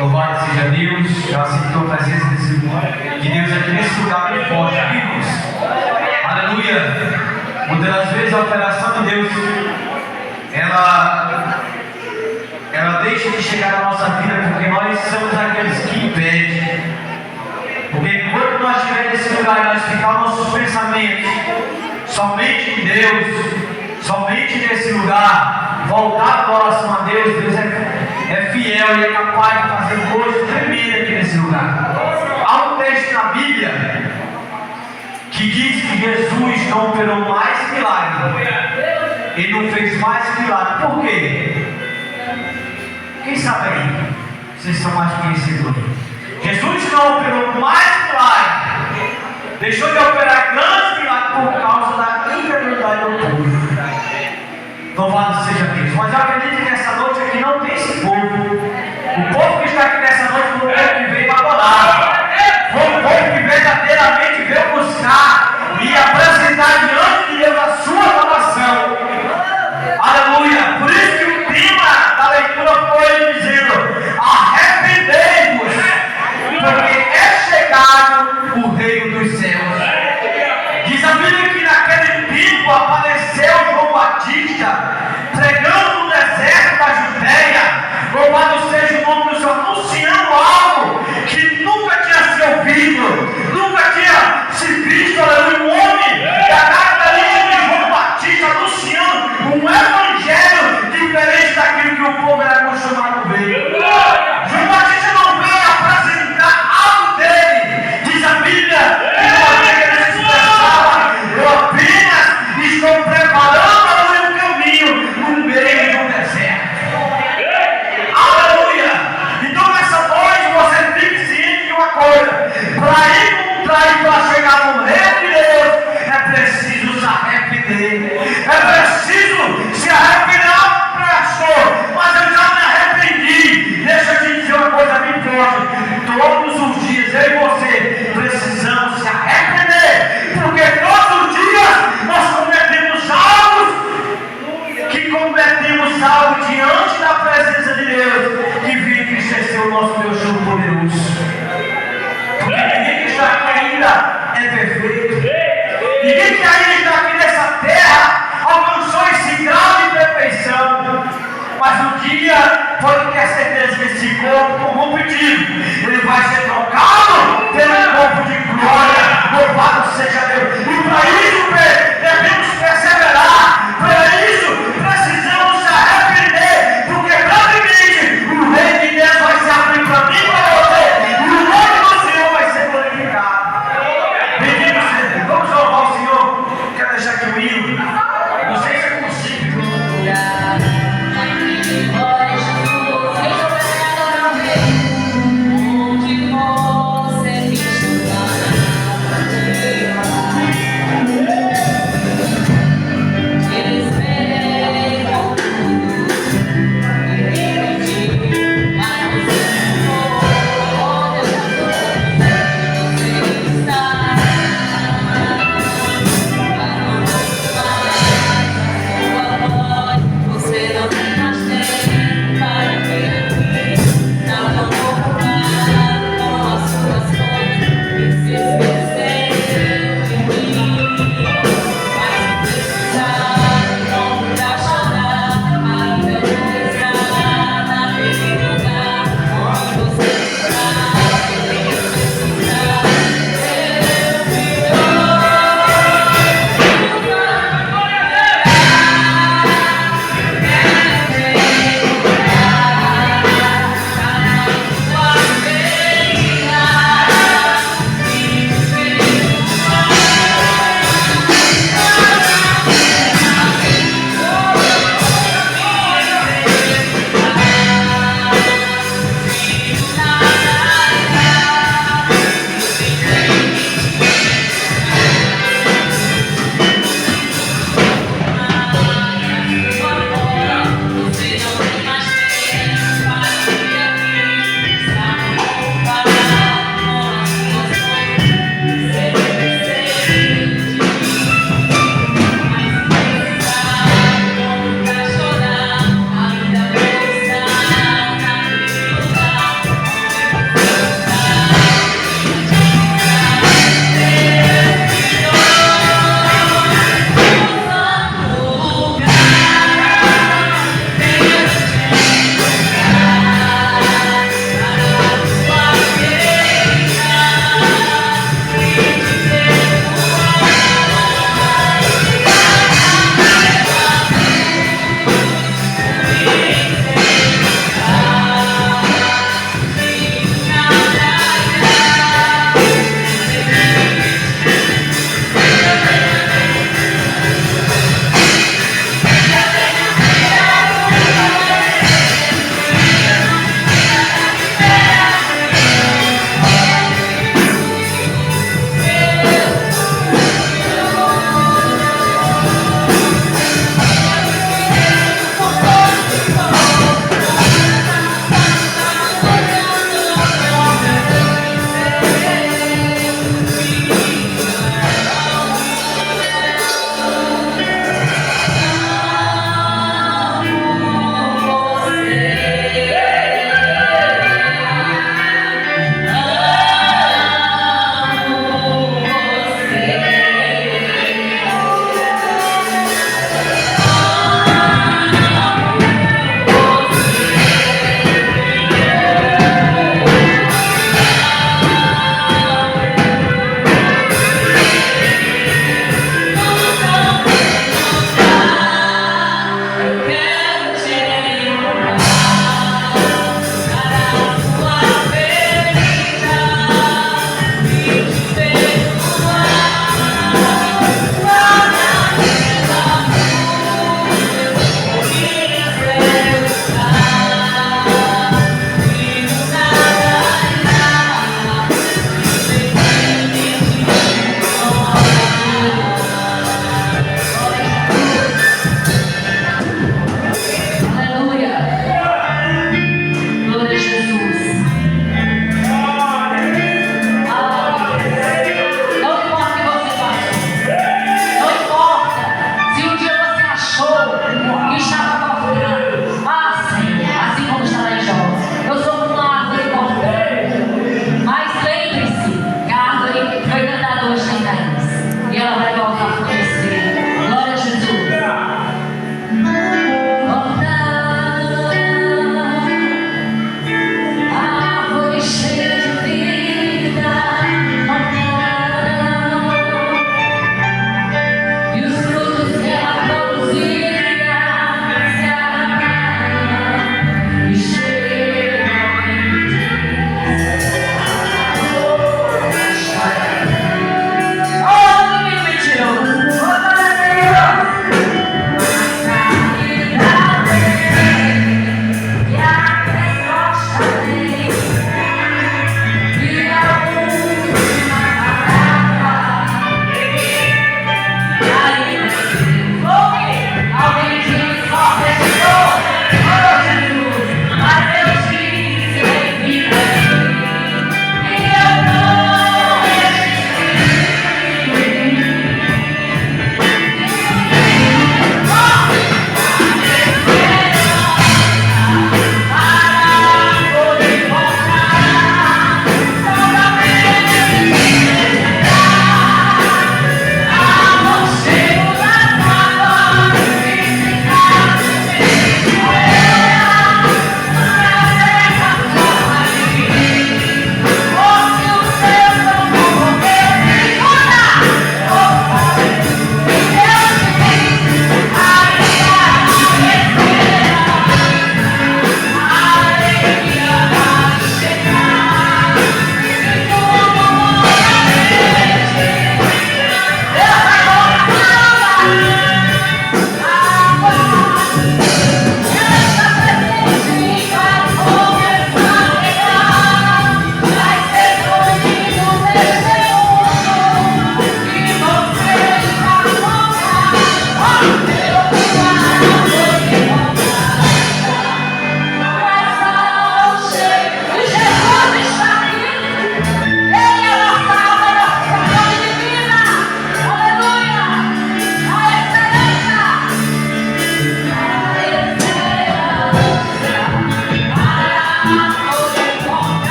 Louvado seja Deus, já sinto a presença desse de Deus aqui nesse lugar bem forte, amigos. Aleluia. Muitas das vezes a operação de Deus, ela deixa de chegar na nossa vida porque nós somos aqueles que impedem. Porque enquanto nós estivermos nesse lugar e nós ficarmos nossos pensamentos somente em Deus, somente nesse lugar, voltar a oração a Deus, Deus é fiel e é capaz de fazer coisas tremendas aqui nesse lugar. Há um texto na Bíblia que diz que Jesus não operou mais milagre. Ele não fez mais milagre. Por quê? Quem sabe aí? Vocês são mais conhecedores. Jesus não operou mais milagre. Deixou de operar grandes milagres por causa da incredulidade do povo. Louvado seja Deus. Mas eu acredito que nessa noite aqui não tem esse povo. O povo que está aqui nessa noite foi o povo que veio adorar. Foi o povo que verdadeiramente veio buscar e apresentar diante de Deus a sua adoração. Aleluia. Por isso que o tema da leitura foi dizendo: arrependei-vos, porque é chegado o reino dos céus. Diz a Bíblia que naquele tempo apareceu João Batista Pode ter certeza que esse corpo, como pedido, ele vai ser trocado pelo corpo de glória. Louvado seja Deus. E para isso, devemos perseverar. Para isso, precisamos se arrepender. Porque brevemente o reino de Deus vai se abrir para mim e para você. E o nome do Senhor vai ser glorificado. Bendito seja. Vamos louvar o Senhor. Quero deixar aqui o hino. Não sei se eu consigo.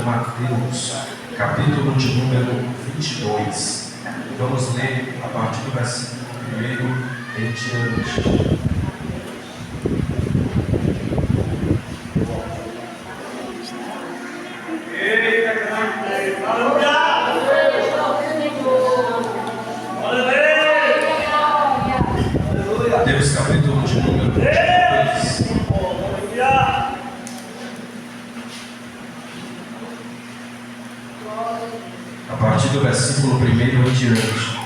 Mateus, capítulo de número 22. Vamos ler a partir do versículo 1 em diante. Mateus, capítulo de número 22. A partir do versículo 1 em diante.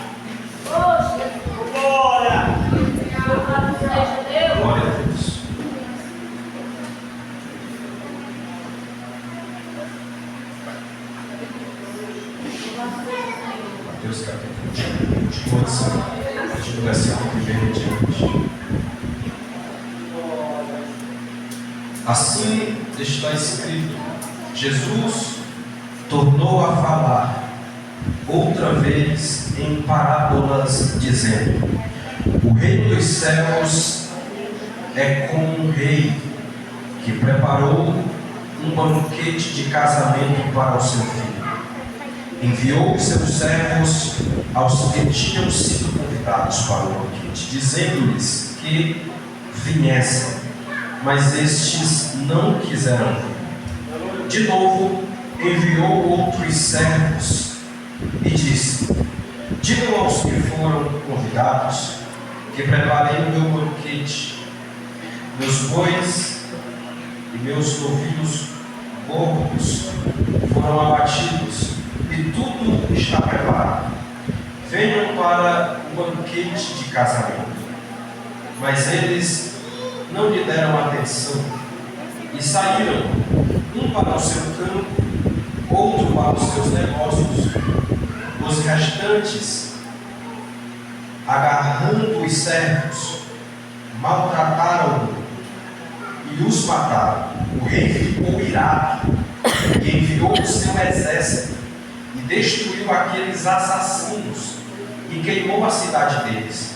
Glória a Deus. Mateus capítulo de número 22, a partir do versículo 1 em diante. Assim está escrito: Jesus tornou a falar outra vez em parábolas, dizendo: o reino dos céus é como um rei que preparou um banquete de casamento para o seu filho. Enviou os seus servos aos que tinham sido convidados para o banquete, dizendo-lhes que viessem, mas estes não quiseram vir. De novo enviou outros servos e disse: digam aos que foram convidados que preparei o meu banquete. Meus bois e meus novilhos gordos foram abatidos e tudo está preparado. Venham para o banquete de casamento. Mas eles não lhe deram atenção e saíram, um para o seu campo, outro para os seus negócios. Os restantes, agarrando os servos, maltrataram-o e os mataram. O rei ficou irado e enviou o seu exército e destruiu aqueles assassinos e queimou a cidade deles.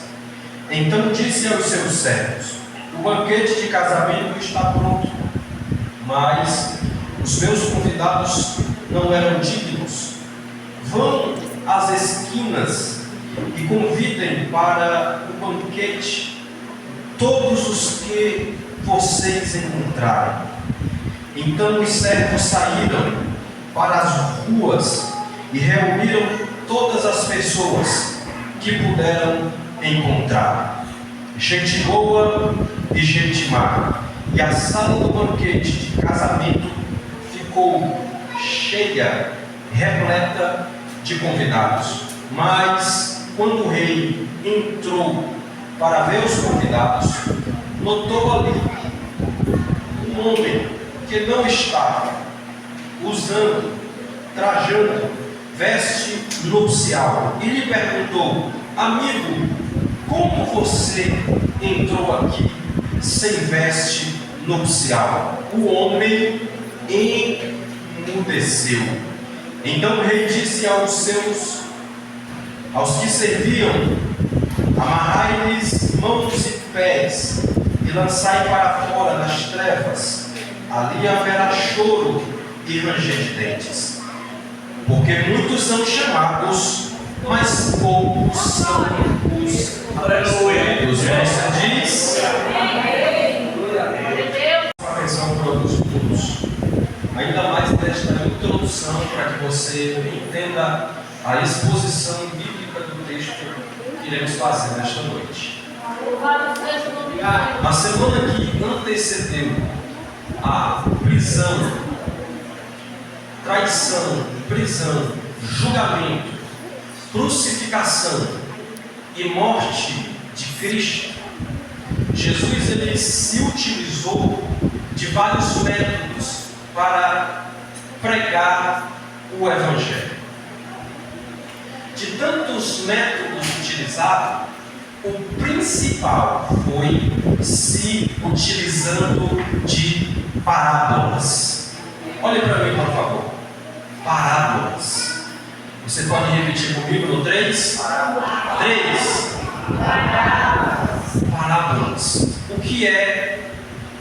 Então disse aos seus servos: o banquete de casamento está pronto, mas os meus convidados não eram dignos. Vão às esquinas e convidem para o banquete todos os que vocês encontrarem. Então os servos saíram para as ruas e reuniram todas as pessoas que puderam encontrar, gente boa e gente má, e a sala do banquete de casamento ficou cheia, repleta de convidados. Mas quando o rei entrou para ver os convidados, notou ali um homem que não estava trajando veste nupcial, e lhe perguntou: amigo, como você entrou aqui sem veste nupcial? O homem emudeceu. Então o rei disse aos que serviam: amarrai-lhes mãos e pés e lançai para fora nas trevas. Ali haverá choro e ranger de dentes, porque muitos são chamados, mas poucos são os abençoados. Você diz: atenção para os estudos, ainda mais nesta introdução, para que você entenda a exposição bíblica do texto que iremos fazer nesta noite. Na semana que antecedeu a prisão, traição, prisão, julgamento, crucificação e morte de Cristo, Jesus ele se utilizou de vários métodos para pregar o Evangelho. De tantos métodos utilizados, o principal foi se utilizando de parábolas. Olhe para mim, por favor. Parábolas. Você pode repetir comigo no 3? 3. Parábolas. O que é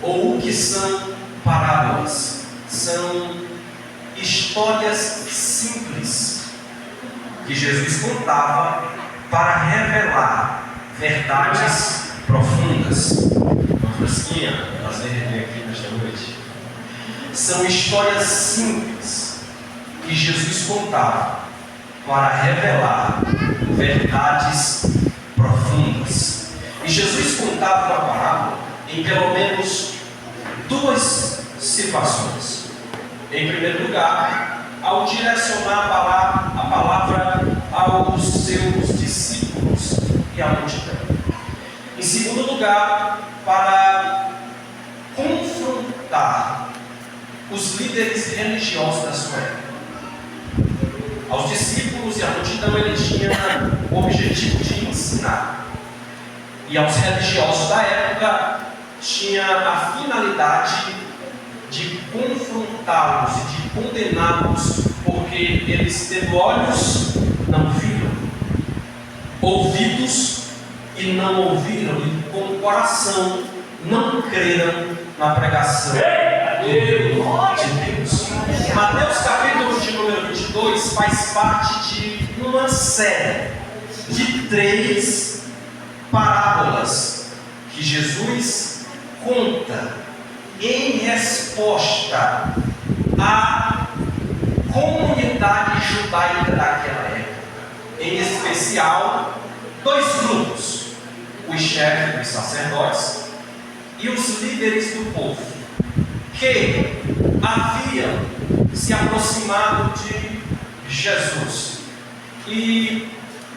ou o que são parábolas? São histórias simples que Jesus contava para revelar verdades profundas. Uma fresquinha, prazer vir aqui nesta noite. São histórias simples que Jesus contava para revelar verdades profundas. E Jesus contava uma parábola em pelo menos duas situações. Em primeiro lugar, ao direcionar a palavra aos seus discípulos e à multidão. Em segundo lugar, para confrontar os líderes religiosos da sua época. Aos discípulos e à multidão ele tinha o objetivo de ensinar. E aos religiosos da época tinha a finalidade de confrontá-los e de condená-los, porque eles tendo olhos não viram, ouvidos e não ouviram, e com o coração não creram na pregação do Reino de Deus. Mateus capítulo de número 22 faz parte de uma série de 3 parábolas que Jesus conta em resposta à comunidade judaica daquela época. Em especial, 2 grupos: os chefes dos sacerdotes e os líderes do povo, que haviam se aproximado de Jesus e,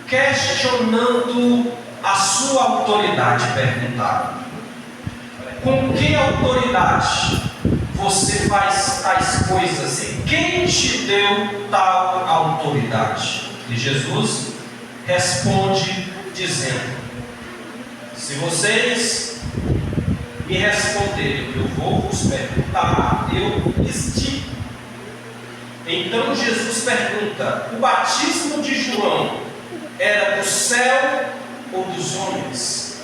questionando a sua autoridade, perguntaram: com que autoridade você faz tais coisas? E quem te deu tal autoridade? E Jesus responde dizendo: se vocês me responderem, eu vou vos perguntar, eu lhes digo. Então Jesus pergunta: o batismo de João era do céu ou dos homens?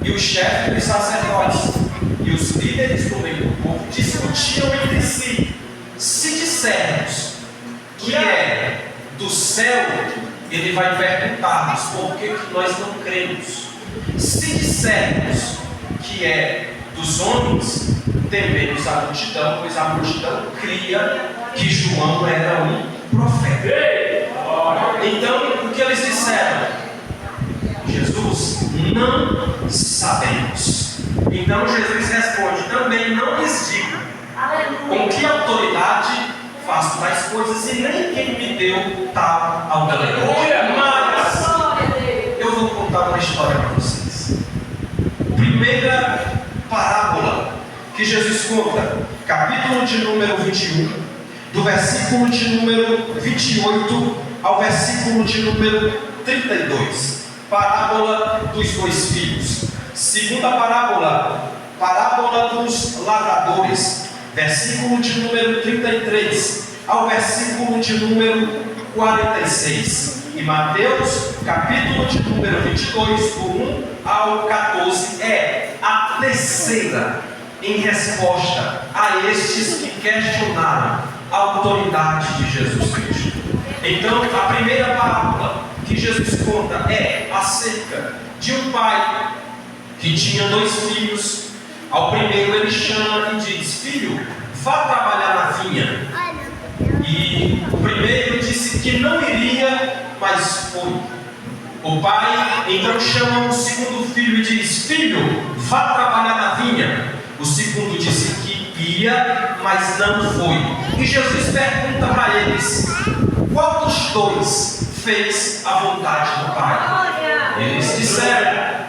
E os chefes dos sacerdotes e os líderes do meio do povo discutiam entre si: se dissermos que é do céu, ele vai perguntar-nos por que nós não cremos. Se dissermos que é dos homens, tememos a multidão, pois a multidão cria que João era um profeta. Então, o que eles disseram? Jesus, não sabemos. Então Jesus responde: também não lhes digo com que autoridade faço tais coisas, e nem quem me deu tal autoridade. Mas eu vou contar uma história para vocês. Primeira parábola que Jesus conta, capítulo de número 21, do versículo de número 28 ao versículo de número 32. Parábola dos 2 filhos. Segunda parábola, parábola dos lavradores, versículo de número 33 ao versículo de número 46. E Mateus, capítulo de número 22, do 1 ao 14, é a terceira em resposta a estes que questionaram a autoridade de Jesus Cristo. Então, a primeira parábola que Jesus conta é acerca de um pai que tinha 2 filhos. Ao primeiro ele chama e diz: filho, vá trabalhar na vinha. E o primeiro disse que não iria, mas foi. O pai então chama o segundo filho e diz: filho, vá trabalhar na vinha. O segundo disse que ia, mas não foi. E Jesus pergunta para eles: qual dos 2 fez a vontade do pai? Eles disseram: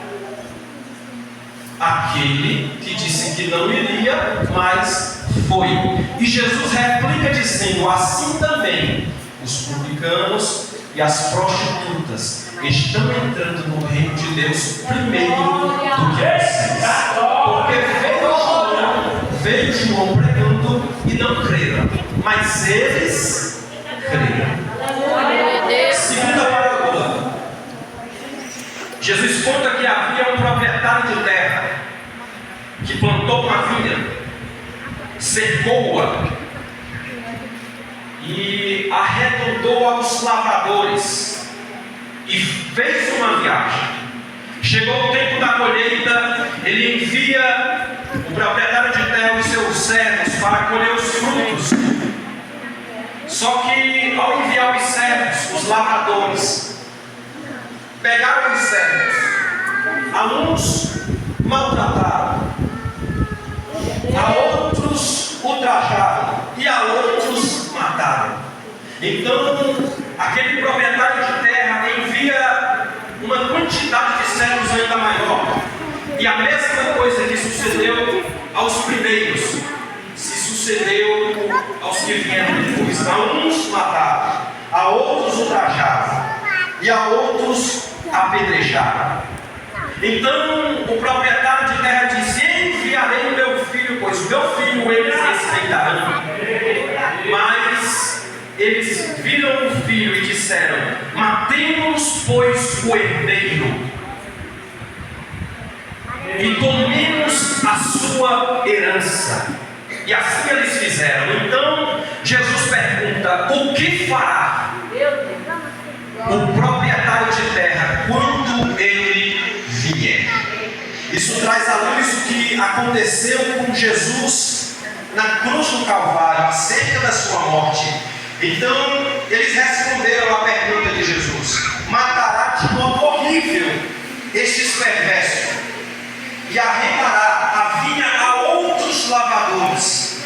aquele que disse que não iria, mas foi. E Jesus replica dizendo: assim também os publicanos e as prostitutas estão entrando no reino de Deus primeiro do que vocês. Porque veio João pregando e não creram, mas eles creram. Segunda parábola. Jesus conta que havia um proprietário de terra que plantou uma vinha, cercou-a e arredondou aos lavradores e fez uma viagem. Chegou o tempo da colheita, ele envia o proprietário de terra e seus servos para colher os frutos. Só que ao enviar os servos, os lavradores pegaram os servos, a uns maltrataram, a outros ultrajaram e a outros mataram. Então aquele proprietário de terra envia uma quantidade de servos ainda maior, e a mesma coisa que sucedeu aos primeiros se sucedeu aos que vieram depois. A uns mataram, a outros ultrajaram e a outros apedrejaram. Então o proprietário de terra disse: enviarei o meu filho, pois o meu filho eles respeitarão. Mas eles viram o filho e disseram: matemos, pois, o herdeiro e tomemos a sua herança. E assim eles fizeram. Então Jesus pergunta: o que fará o proprietário de terra quando ele vier? Isso traz à luz o que aconteceu com Jesus na cruz do Calvário, acerca da sua morte. Então eles responderam à pergunta de Jesus: matará de modo horrível estes perversos e arrendará a vinha a outros lavradores,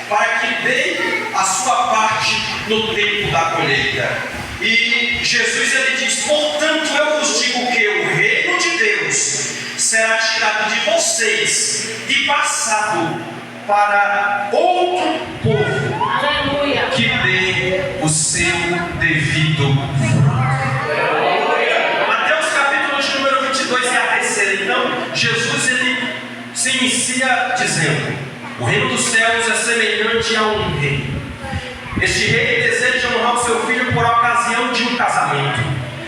para que deem a sua parte no tempo da colheita. E Jesus ele diz: portanto eu vos digo que o reino de Deus será tirado de vocês e passado para outro povo. Aleluia. Que dê o seu devido fruto. Mateus capítulo de número 22 é a terceira. Então Jesus ele se inicia dizendo: o reino dos céus é semelhante a um rei. Este rei deseja honrar o seu filho por ocasião de um casamento.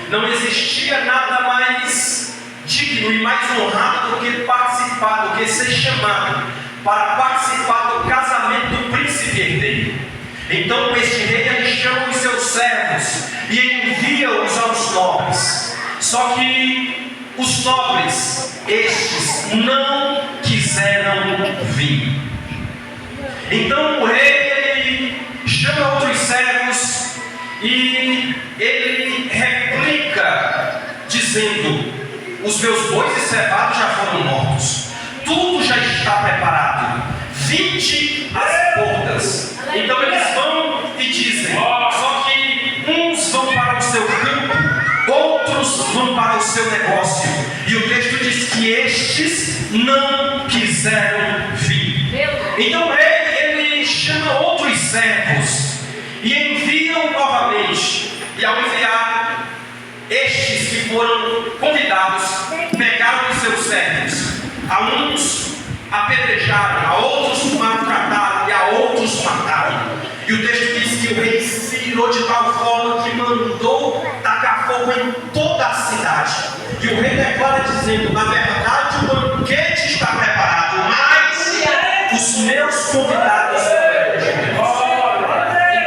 Não existia nada mais digno e mais honrado do que participar, do que ser chamado para participar do casamento do príncipe herdeiro. Então este rei ele chama os seus servos e envia-os aos nobres. Só que os nobres, estes, não quiseram vir. Então o rei ele chama outros servos e ele replica dizendo: os meus bois e cevados já foram mortos, tudo já está preparado, vinde as portas. Então eles vão e dizem, só que uns vão para o seu campo, outros vão para o seu negócio, e o texto diz que estes não quiseram vir. Então o rei ele chama outros servos e enviam novamente, e ao enviar, estes que foram convidados pegaram os seus servos, a uns apedrejaram, a outros maltrataram e a outros mataram. E o texto diz que o rei se irou de tal forma que mandou tacar fogo em toda a cidade. E o rei declara dizendo: na verdade o banquete está preparado, mas os meus convidados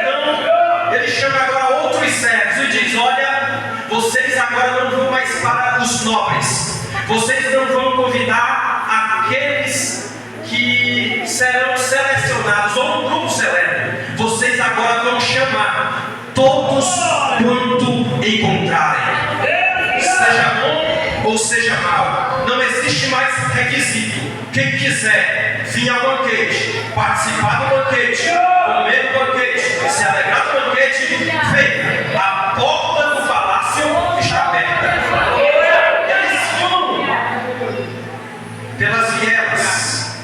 então ele chama agora outros servos e diz: olha, vocês agora não vão mais para os nobres, vocês não vão convidar aqueles que serão selecionados ou um grupo seleto, vocês agora vão chamar todos quanto encontrarem, seja bom ou seja mal. Não existe mais requisito. Quem quiser vir ao banquete, participar do banquete, comer do banquete, se alegrar do banquete, venha. A porta do palácio está aberta. Eles vão pelas vielas,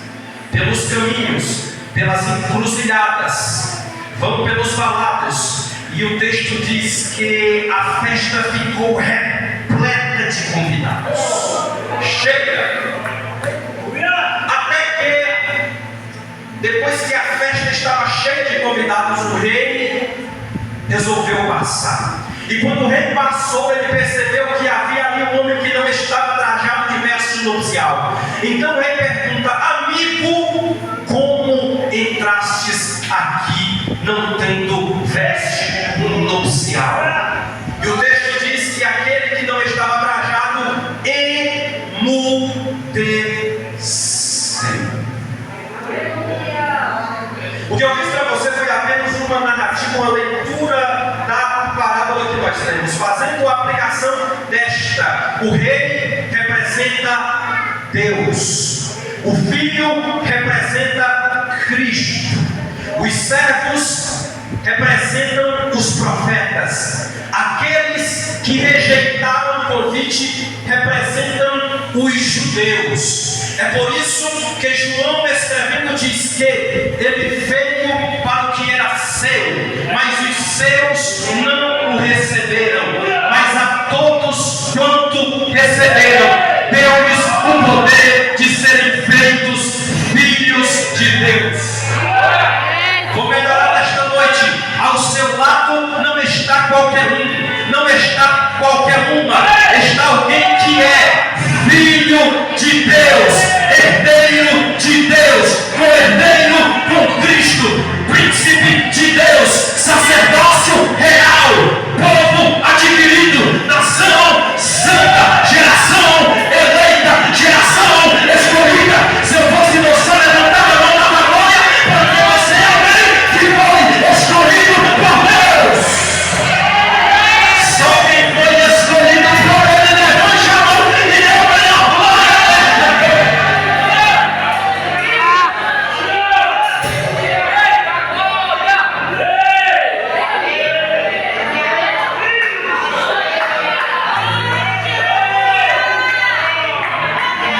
pelos caminhos, pelas encruzilhadas, vão pelos valados, e o texto diz que a festa ficou repleta de convidados. Chega! Até que, depois que a festa estava cheia de convidados, o rei resolveu passar. E quando o rei passou, ele percebeu que havia ali um homem que não estava trajado de vestes nupcial. Então o rei pergunta: amigo, como entrastes aqui não tendo veste nupcial. E o texto diz que aquele que não estava trajado emudeceu. O que eu fiz para você foi apenas uma narrativa, uma leitura da parábola que nós temos, fazendo a aplicação desta. O rei representa Deus, o filho representa Cristo, os servos representam os profetas, aqueles que rejeitaram o convite representam os judeus. É por isso que João, escrevendo, diz que ele veio para o que era seu, mas os seus não o receberam. Mas a todos quanto receberam, deu-lhes o poder de serem feitos filhos de Deus. Vou melhorar nesta noite. Ao seu lado não está qualquer um, não está qualquer uma, está alguém que é filho de Deus, herdeiro de Deus, co-herdeiro com Cristo, príncipe de Deus, sacerdócio real, povo adquirido, nação santa, geração eleita, geração escolhida. Se eu fosse você, levantava a mão na glória, porque você é alguém que foi escolhido por Deus. Só quem foi escolhido por Ele levante a mão e dê o melhor glória.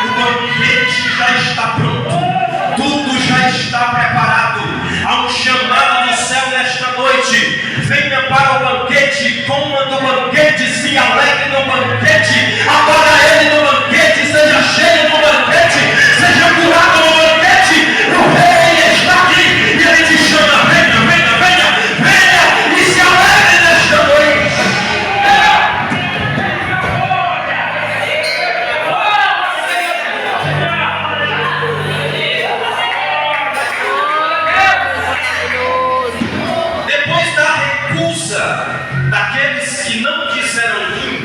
O banquete já está pronto, tudo já está preparado. Há um chamado do céu nesta noite: venha para o banquete, coma do banquete, se alegre no banquete, adora Ele no banquete, seja cheio no banquete, seja curado no banquete. O Rei está aqui e Ele te chama: venha, venha, venha, venha e se alegre nesta noite. Depois da recusa daqueles que não quiseram vir,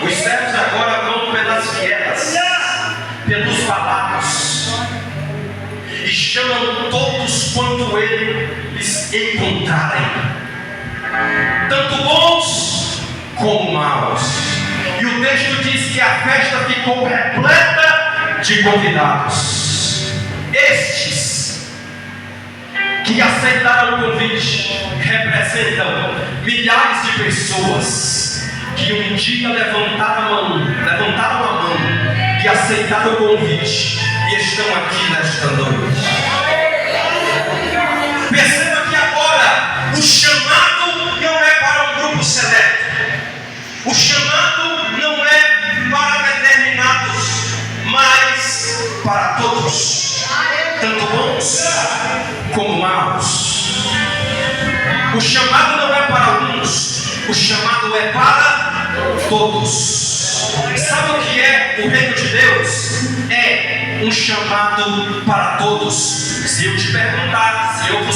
os servos agora vão pelas vielas, pelos valados, e chamam todos quanto eles encontrarem, tanto bons como maus. E o texto diz que a festa ficou repleta de convidados. Estes que aceitaram o convite representam milhares de pessoas que um dia levantaram a mão e aceitaram o convite e estão aqui nesta noite. Perceba que agora o chamado não é para um grupo seleto, o chamado não é para determinados, mas para todos, tanto bons como maus. O chamado não é para alguns, o chamado é para todos. Sabe o que é o reino de Deus? É um chamado para todos. Se eu vos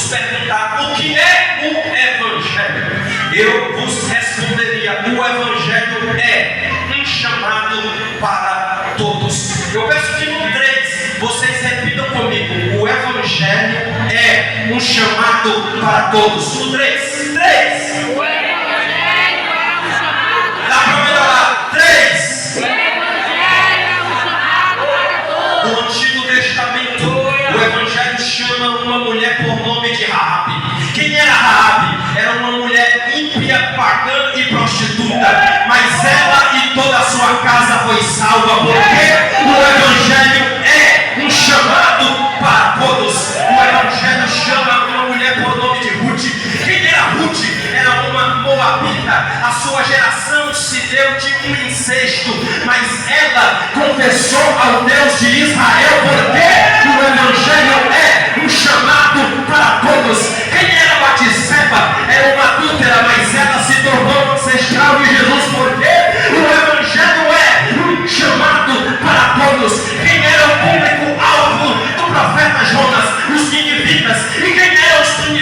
perguntar o que é o Evangelho, eu vos responderia: o Evangelho é um chamado para todos. Eu peço que no 3 vocês repitam comigo: o Evangelho é um chamado para todos. No 3. O Evangelho é um chamado. Dá para melhorar. 3. O Evangelho é um chamado para todos. No Antigo Testamento, o Evangelho chama uma mulher por nome de Raabe. Quem era Raabe? Era uma mulher ímpia, pagã e prostituta, mas ela e toda a sua casa foi salva, porque o Evangelho é um chamado para todos. O Evangelho chama uma mulher por nome de Ruth. Quem era Ruth? Era uma moabita. A sua geração se deu de um incesto, mas ela confessou ao Deus de Israel, porque o Evangelho é um chamado para todos. Quem era Batseba? Era uma adúltera, mas ela se tornou ancestral de Jesus, porque o Evangelho é um chamado para todos. Quem era o público-alvo do profeta Jonas? Os ninivitas. E quem eram os ninivitas?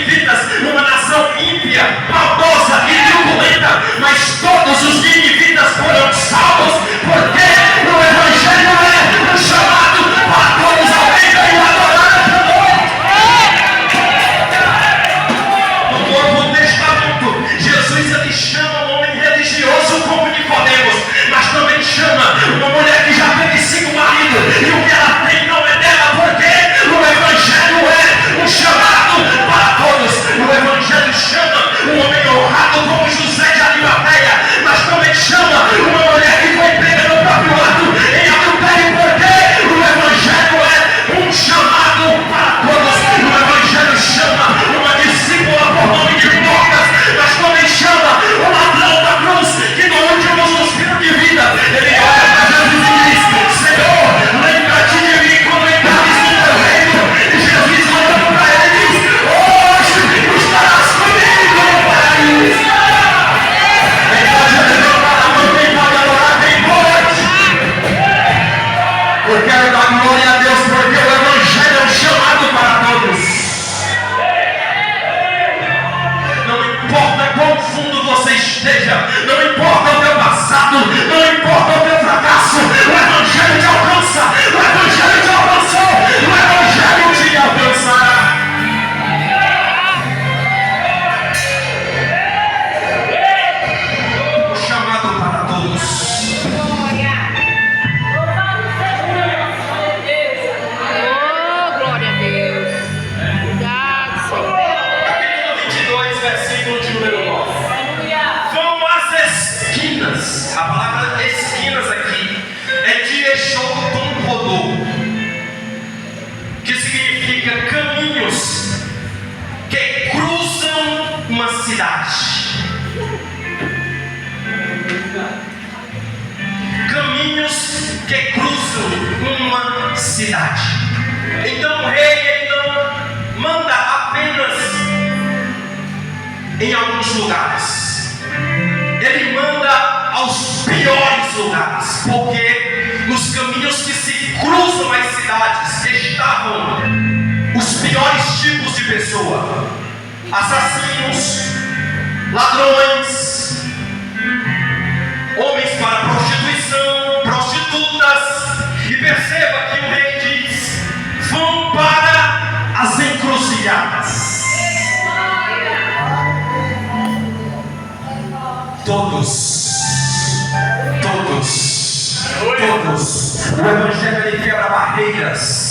esteja, não importa o teu passado, não importa o teu fracasso, o Evangelho te alcança, o Evangelho te alcançou, o Evangelho te alcançará. Chamado para todos. Oh, glória a Deus. Obrigado, Senhor. Capítulo 22, versículo de número 9. Vão às esquinas. A palavra esquinas aqui é de Exotompodo, que significa caminhos que cruzam uma cidade. Caminhos que cruzam uma cidade. Então o rei ele não manda apenas em alguns lugares. Ele manda aos piores lugares, porque nos caminhos que se cruzam as cidades estavam os piores tipos de pessoa: assassinos, ladrões, homens para prostituição, prostitutas. E perceba que o rei diz: vão para as encruzilhadas. Todos. O Evangelho ele quebra barreiras.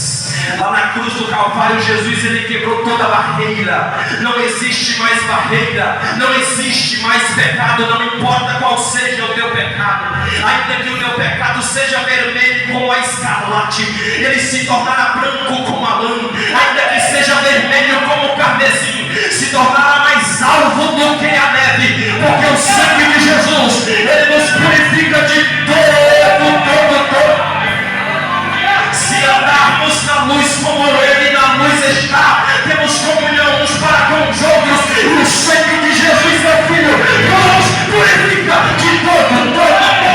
Lá na cruz do Calvário, Jesus ele quebrou toda barreira. Não existe mais barreira, não existe mais pecado. Não importa qual seja o teu pecado, ainda que o teu pecado seja vermelho como a escarlate, ele se tornará branco como a lã. Ainda que seja vermelho como o carmesim, se tornará mais alvo do que a neve, porque o sangue de Jesus ele nos purifica de todo. Se andarmos na luz como ele na luz está, temos comunhão uns para com os outros, e o sangue de Jesus, meu filho, nos purifica de todo pecado.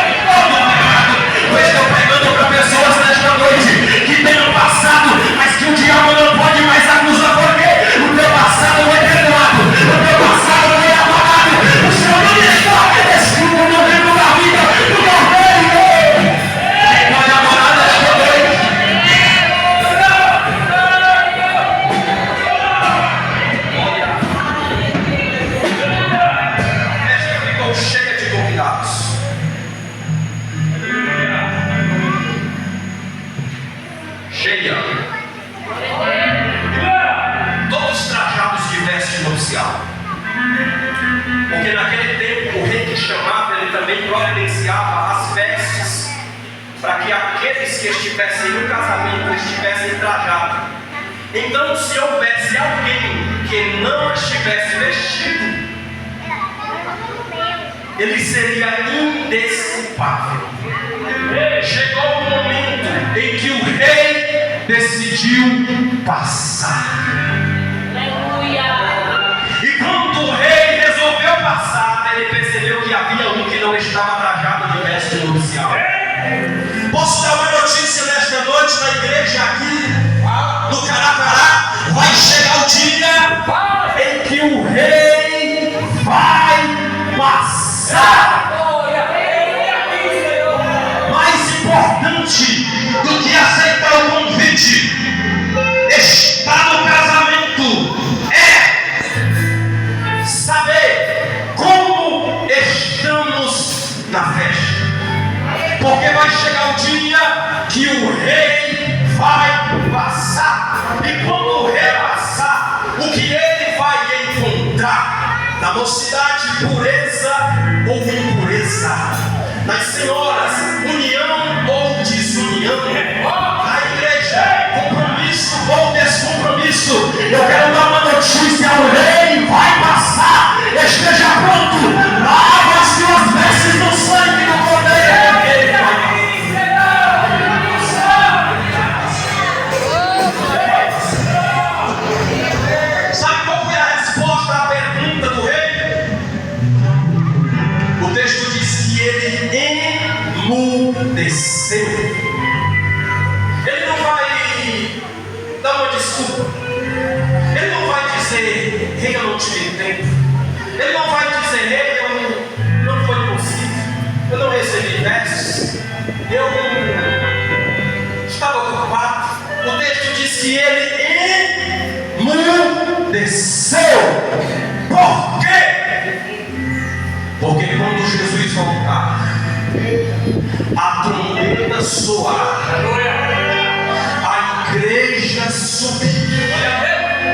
Eu estou pregando para pessoas nesta noite que tenham passado, mas que o diabo não pode mais acusar, porque o teu passado é perdoado, o teu passado é apagado, o seu nome está escrito no livro da vida do Cordeiro. Quem pode adorar nesta noite? Cheia de convidados. Cheia. Todos trajados de veste nupcial. Porque naquele tempo o rei que chamava, ele também providenciava as vestes para que aqueles que estivessem no casamento estivessem trajados. Então, se houvesse alguém que não estivesse vestido, ele seria indesculpável. Chegou o momento em que o rei decidiu passar. E quando o rei resolveu passar, ele percebeu que havia um que não estava trajado de veste nupcial. Posso dar uma notícia nesta noite na igreja aqui no Caracará? Vai chegar o dia em que o rei vai passar. Mais importante do que aceitar o convite, estar no casamento, é saber como estamos na festa. Porque vai chegar o dia que o rei vai passar. E quando o rei passar, o que ele vai encontrar? Na mocidade, pureza ou impureza? Nas senhoras, união ou desunião? Na igreja, compromisso ou descompromisso? Eu quero dar uma notícia: o rei vai passar. Esteja pronto, lava as tuas vestes no sangue do Cordeiro. Sabe qual foi a resposta à pergunta do rei? O texto diz que ele emudeceu. Ele não vai dar uma desculpa. Ele não vai dizer: rei, eu não tive tempo. Ele não vai dizer: rei, Eu estava ocupado. O texto diz que ele emudeceu. Por quê? Porque quando Jesus voltar, a trombeta soar, a igreja subir,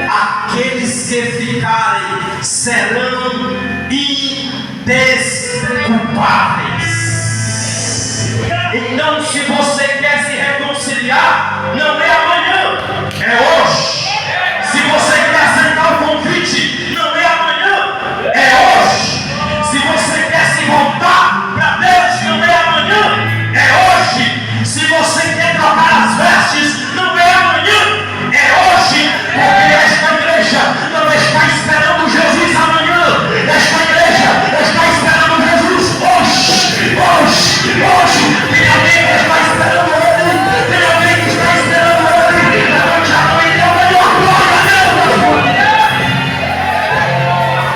aqueles que ficarem serão indesculpáveis. Então, se você quer se reconciliar, não é amanhã, é hoje. Se você quer aceitar o convite, não é amanhã, é hoje. Se você quer se voltar para Deus, não é amanhã, é hoje. Se você quer trocar as vestes, não é amanhã, é hoje. Porque esta igreja não está esperando Jesus amanhã, esta igreja está esperando Jesus hoje, hoje, hoje. Tem alguém que está esperando ele, tem alguém que está esperando ele. Levante a mão e dê o melhor glória a Deus.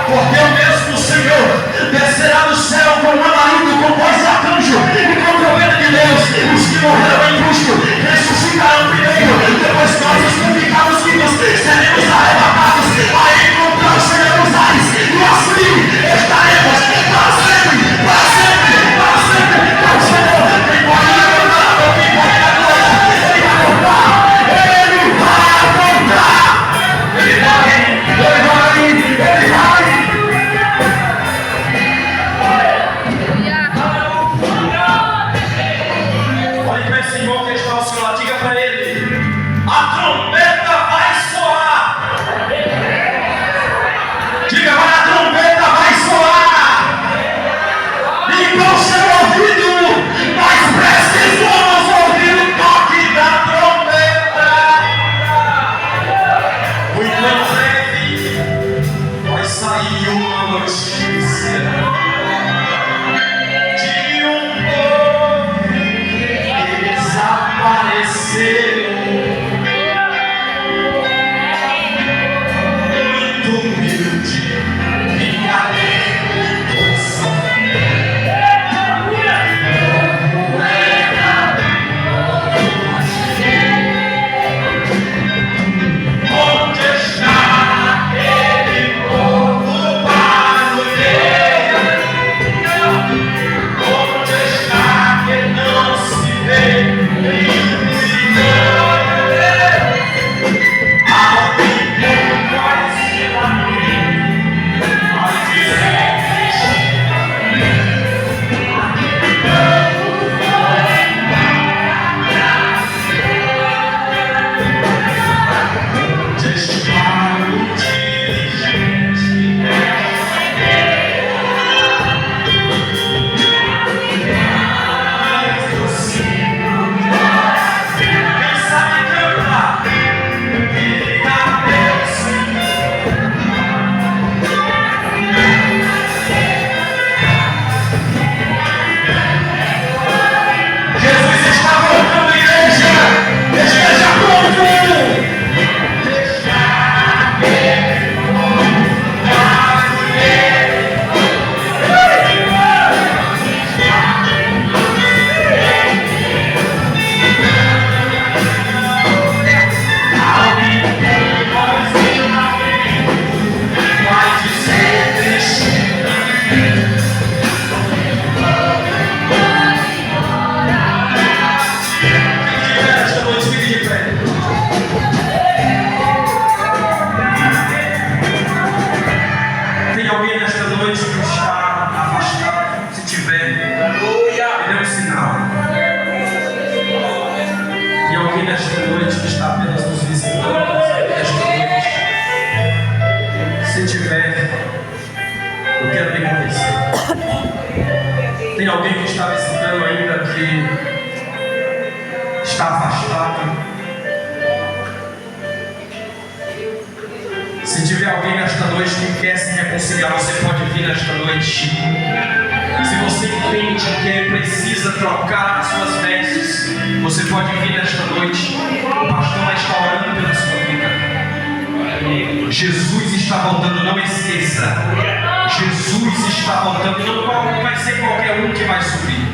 Porque o mesmo Senhor descerá do céu com um alarido, com voz de arcanjo e com trombeta de Deus. Os que morreram em Cristo ressuscitarão primeiro. Depois nós, os que ficarmos vivos, seremos arrebatados a encontrar o Senhor nos ares. E assim estaremos para sempre, para sempre, para sempre, para o Senhor. Quem pode levantar a mão, quem pode dar glória, ele vai voltar, ele vai voltar. Ele vai, ele vai, ele vai. Olhe para esse irmão que está ao seu lado, diga para ele: a trombeta vai soar. Diga, mas a trombeta vai soar. Limpa o seu ouvido, mas precisamos ouvir o toque da trombeta. Muito em breve vai sair uma notícia de um povo que desapareceu. Muito humilde e alegoso. Onde está aquele povo barulheiro? Onde está que não se vê lindo e doido? Alguém vai se abrir, vai dizer disparo dirigente. Mas eu sinto quem sabe cantar e a Deus. Jesus está voltando, igreja. Esteja pronto. Vai dizer deixa. Esta noite fique de pé. Tem alguém nesta noite que está afastado? Se tiver, me dê um sinal. Tem alguém nesta noite que está apenas nos visitando nesta noite? Se tiver, eu quero bem conhecer. Tem alguém que está visitando ainda que está afastado? Se tiver alguém nesta noite que quer se reconciliar, você pode vir nesta noite. Se você entende que precisa trocar as suas vestes, você pode vir nesta noite. O pastor vai estar orando pela sua vida. Jesus está voltando, não esqueça. Jesus está voltando, não vai ser qualquer um que vai subir.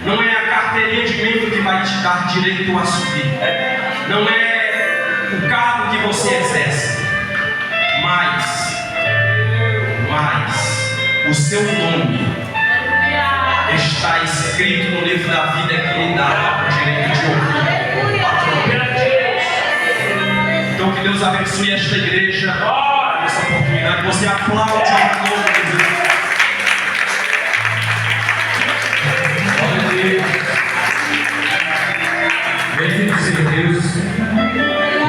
Não é a carta rendimento que vai te dar direito a subir. Não é o cargo que você exerce, mas o seu nome está escrito no livro da vida que lhe dá o direito de ouvir a trombeta de Deus. Então que Deus abençoe esta igreja, essa oportunidade. Você aplaude o nome de Deus. Bendito seja Deus.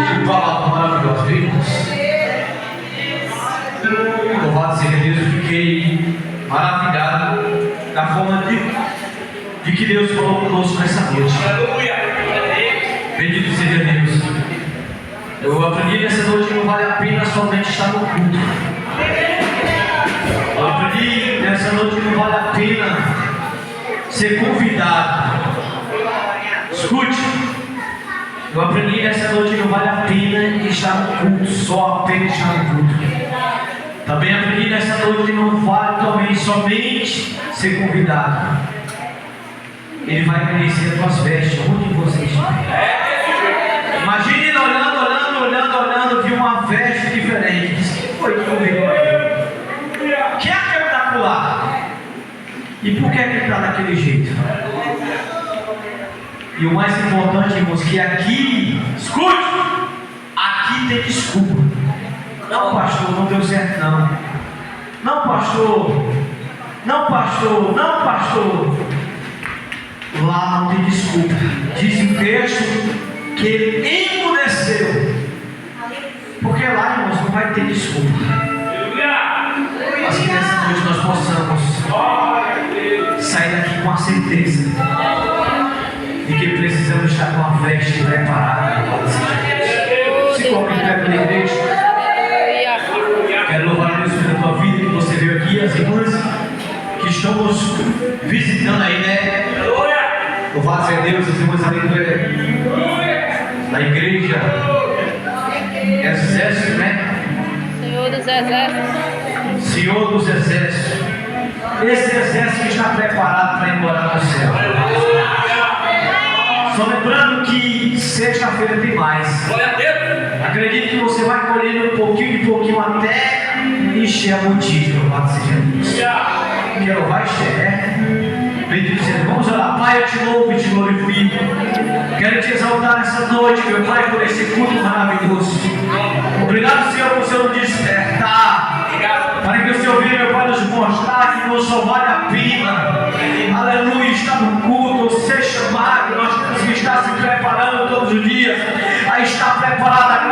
Que palavra maravilhosa, irmãos. Louvado seja Deus. Eu fiquei maravilhado da forma de que Deus falou conosco nessa noite. Bendito seja Deus. Eu aprendi nessa noite que não vale a pena somente estar no culto. Eu aprendi nessa noite que não vale a pena ser convidado. Escute. Eu aprendi nessa noite que não vale a pena estar no culto, só apenas estar no culto. Também aprendi nessa noite que não vale também somente ser convidado. Ele vai conhecer as tuas vestes, onde você está. Imagine ele olhando, viu uma veste diferente. Diz, quem foi que convidou aqui? Quem é aquele que está por lá? E por que ele está daquele jeito? E o mais importante, irmãos, que aqui, escute, aqui tem desculpa. Não, pastor, não deu certo não. Não, pastor. Não, pastor. Não, pastor. Lá não tem desculpa. Diz o texto que ele emudeceu. Porque lá, irmãos, não vai ter desculpa. Assim que nessa noite nós possamos sair daqui com a certeza de que precisamos estar com a veste preparada. Se coloque em pé pela igreja. Quero louvar a Deus pela tua vida, que você veio aqui, as irmãs que estão nos visitando aí, né? Louvado seja Deus, as irmãs ali da igreja Exército, né? Senhor dos Exércitos. Senhor dos Exércitos. Esse exército que está preparado para ir morar no céu. Só lembrando que sexta-feira tem mais. Acredito que você vai colhendo um pouquinho de pouquinho até encher a botija. Louvado seja Deus. Que ela vai encher, né? Bendito seja Deus. Vamos orar. Pai, eu te louvo e te glorifico. Quero te exaltar nessa noite, meu Pai, por esse culto maravilhoso. Obrigado, Senhor, por o Senhor nos despertar. Para que o Senhor venha, meu Pai, nos mostrar que não só vale a pena, aleluia, estar no culto, ser chamado. Nós temos que estar se preparando todos os dias, a estar preparado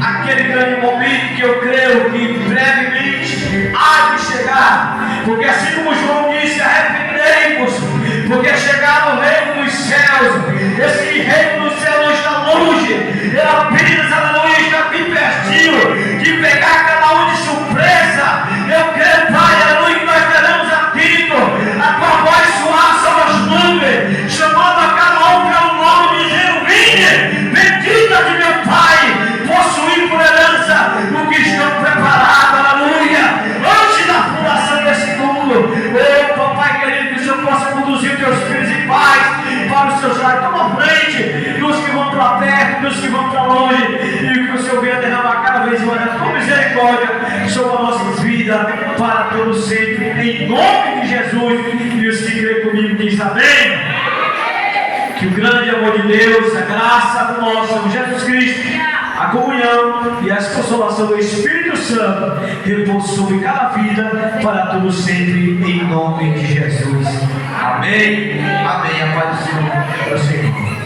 aquele grande momento que eu creio que brevemente há de chegar. Porque assim como João disse, arrependei-vos, porque chegar no reino dos céus. Esse reino dos céus não está longe, ele apenas, aleluia, está aqui pertinho de pegar cada um de surpresa. Eu creio, Pai, aleluia, que nós teremos atento a tua voz soar sobre as nuvens, chamando a cada um pelo nome, dizendo: vinde, bendita de meu Pai, possuir por herança o que estão preparados, aleluia, antes da fundação desse mundo. Oh, papai querido, que o Senhor possa conduzir teus filhos e pais para os seus lares. Toma frente dos que vão para perto, dos que vão para longe, e que o Senhor venha derramar cada vez mais a tua misericórdia sobre as nossas vidas para todo sempre, em nome de Jesus. E os que creem comigo diz amém. Que o grande amor de Deus, a graça do nosso Senhor Jesus Cristo, a comunhão e a consolação do Espírito Santo repousem sobre cada vida para todo sempre, em nome de Jesus. Amém. Amém. A paz do Senhor.